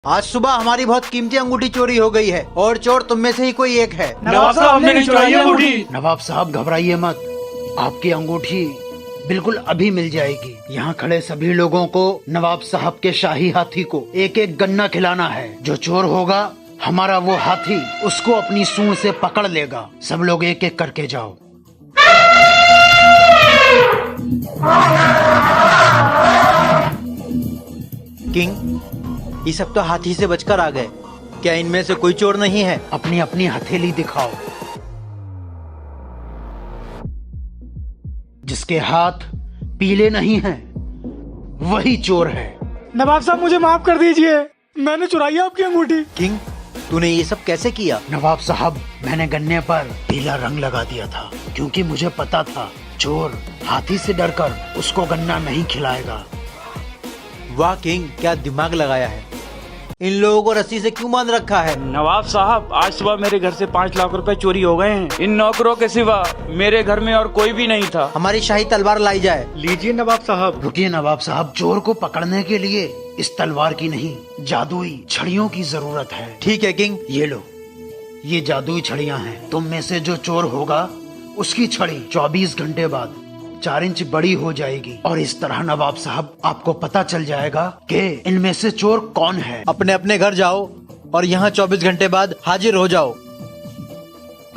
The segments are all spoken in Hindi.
आज सुबह हमारी बहुत कीमती अंगूठी चोरी हो गई है और चोर तुम में से ही कोई एक है। नवाब साहब हमने नहीं चुराई है अंगूठी। नवाब साहब घबराइए मत, आपकी अंगूठी बिल्कुल अभी मिल जाएगी। यहाँ खड़े सभी लोगों को नवाब साहब के शाही हाथी को एक एक गन्ना खिलाना है। जो चोर होगा हमारा वो हाथी उसको अपनी सूंड से पकड़ लेगा। सब लोग एक एक करके जाओ। किंग, ये सब तो हाथी से बचकर आ गए। क्या इनमें से कोई चोर नहीं है? अपनी अपनी हथेली दिखाओ। जिसके हाथ पीले नहीं हैं, वही चोर है। नवाब साहब मुझे माफ कर दीजिए, मैंने चुराई है आपकी अंगूठी। किंग, तूने ये सब कैसे किया? नवाब साहब, मैंने गन्ने पर पीला रंग लगा दिया था क्योंकि मुझे पता था चोर हाथी से डरकर उसको गन्ना नहीं खिलाएगा। वाह किंग, क्या दिमाग लगाया है। इन लोगों को रस्सी से क्यों बांध रखा है? नवाब साहब, आज सुबह मेरे घर से 5 लाख रुपए चोरी हो गए हैं। इन नौकरों के सिवा मेरे घर में और कोई भी नहीं था। हमारी शाही तलवार लाई जाए। लीजिए नवाब साहब। रुकिए नवाब साहब, चोर को पकड़ने के लिए इस तलवार की नहीं, जादुई छड़ियों की जरूरत है। ठीक है किंग। ये लो, ये जादुई छड़ियां हैं। तुम में से जो चोर होगा उसकी छड़ी 24 घंटे बाद 4 इंच बड़ी हो जाएगी और इस तरह नवाब साहब आपको पता चल जाएगा कि इनमें से चोर कौन है। अपने अपने घर जाओ और यहाँ 24 घंटे बाद हाजिर हो जाओ।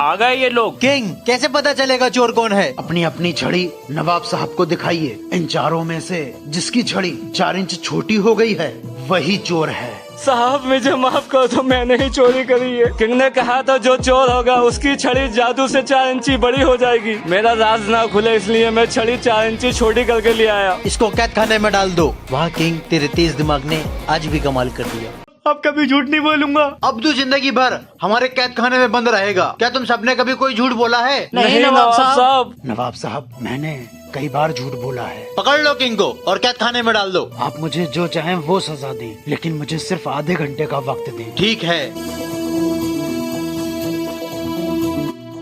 आ गए ये लोग। किंग, कैसे पता चलेगा चोर कौन है? अपनी अपनी छड़ी नवाब साहब को दिखाइए। इन चारों में से जिसकी छड़ी 4 इंच छोटी हो गई है वही चोर है। साहब मुझे माफ कर दो, मैंने ही चोरी करी है। किंग ने कहा था जो चोर होगा उसकी छड़ी जादू से 4 इंची बड़ी हो जाएगी। मेरा राज ना खुले इसलिए मैं छड़ी 4 इंची छोटी करके ले आया। इसको कैद खाने में डाल दो। वाह किंग, तेरे तेज दिमाग ने आज भी कमाल कर दिया। अब कभी झूठ नहीं बोलूंगा। अब तू जिंदगी भर हमारे कैद खाने में बंद रहेगा। क्या तुम सबने कभी कोई झूठ बोला है? नहीं नवाब साहब। नवाब साहब, मैंने कई बार झूठ बोला है। पकड़ लो किंग को और कैद खाने में डाल दो। आप मुझे जो चाहें वो सजा दें, लेकिन मुझे सिर्फ आधे घंटे का वक्त दें। ठीक है।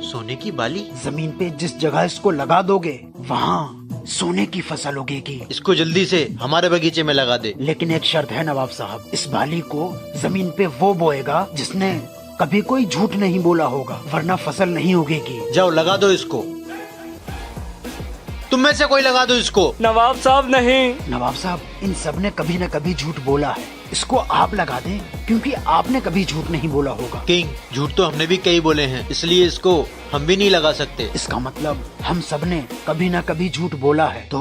सोने की बाली? जमीन पे जिस जगह इसको लगा दोगे वहाँ सोने की फसल उगेगी। इसको जल्दी से हमारे बगीचे में लगा दे। लेकिन एक शर्त है नवाब साहब, इस बाली को जमीन पे वो बोएगा जिसने कभी कोई झूठ नहीं बोला होगा, वरना फसल नहीं उगेगी। जाओ लगा दो इसको। तुम में से कोई लगा दो इसको। नवाब साहब नहीं। नवाब साहब, इन सब ने कभी न कभी झूठ बोला है। इसको आप लगा दें क्योंकि आपने कभी झूठ नहीं बोला होगा। किंग, झूठ तो हमने भी कई बोले हैं, इसलिए इसको हम भी नहीं लगा सकते। इसका मतलब हम सब ने कभी न कभी झूठ बोला है, तो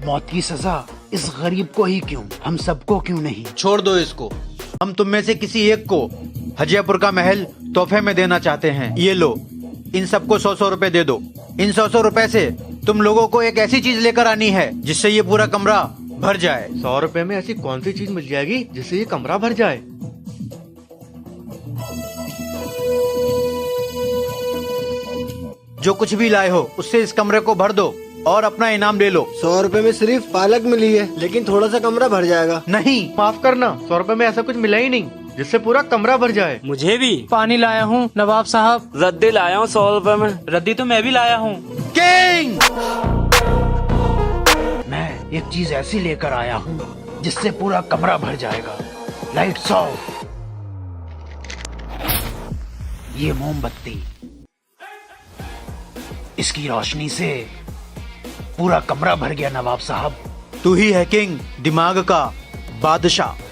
मौत की सजा इस गरीब को ही क्यों, हम सबको क्यों नहीं? छोड़ दो इसको। हम तुम में से किसी एक को हजियापुर का महल तोहफे में देना चाहते हैं। ये लो, इन सबको 100-100 रुपए दे दो। इन 100-100 रुपए से तुम लोगों को एक ऐसी चीज लेकर आनी है जिससे ये पूरा कमरा भर जाए। 100 रुपए में ऐसी कौन सी चीज मिल जाएगी जिससे ये कमरा भर जाए? जो कुछ भी लाए हो उससे इस कमरे को भर दो और अपना इनाम ले लो। 100 रुपए में सिर्फ पालक मिली है, लेकिन थोड़ा सा कमरा भर जाएगा। नहीं, माफ करना, 100 रुपए में ऐसा कुछ मिला ही नहीं जिससे पूरा कमरा भर जाए। मुझे भी पानी लाया हूँ नवाब साहब। रद्दी लाया हूँ 100 रुपए में। रद्दी तो मैं भी लाया हूँ। किंग! मैं एक चीज ऐसी लेकर आया हूँ जिससे पूरा कमरा भर जाएगा। Lights off. ये मोमबत्ती, इसकी रोशनी से पूरा कमरा भर गया नवाब साहब। तू ही है किंग, दिमाग का बादशाह।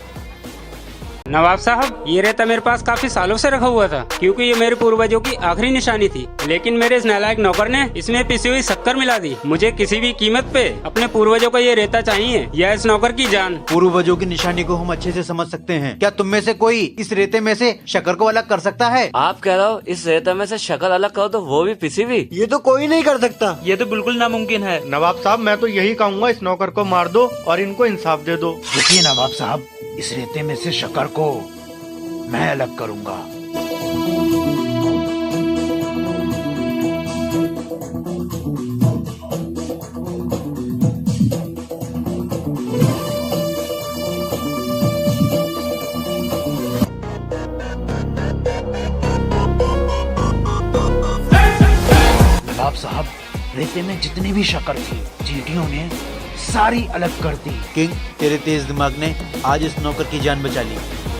नवाब साहब, ये रेता मेरे पास काफी सालों से रखा हुआ था क्योंकि ये मेरे पूर्वजों की आखिरी निशानी थी, लेकिन मेरे इस नालायक नौकर ने इसमें पिसी हुई शक्कर मिला दी। मुझे किसी भी कीमत पे अपने पूर्वजों का ये रेता चाहिए या इस नौकर की जान। पूर्वजों की निशानी को हम अच्छे से समझ सकते हैं। क्या तुम में से कोई इस रेते में से शक्कर को अलग कर सकता है? आप कह रहे हो इस रेता में से शक्ल अलग करो तो वो भी पिसी हुई? ये तो कोई नहीं कर सकता। ये तो बिल्कुल नामुमकिन है। नवाब साहब, मैं तो यही कहूँगा, इस नौकर को मार दो और इनको इंसाफ दे दो। देखिए नवाब साहब, इस रेते में से शक्कर को मैं अलग करूंगा। नवाब साहब, रेते में जितनी भी शक्कर थी चींटियों ने सारी अलग कर दी। किंग, तेरे तेज दिमाग ने आज इस नौकर की जान बचा ली।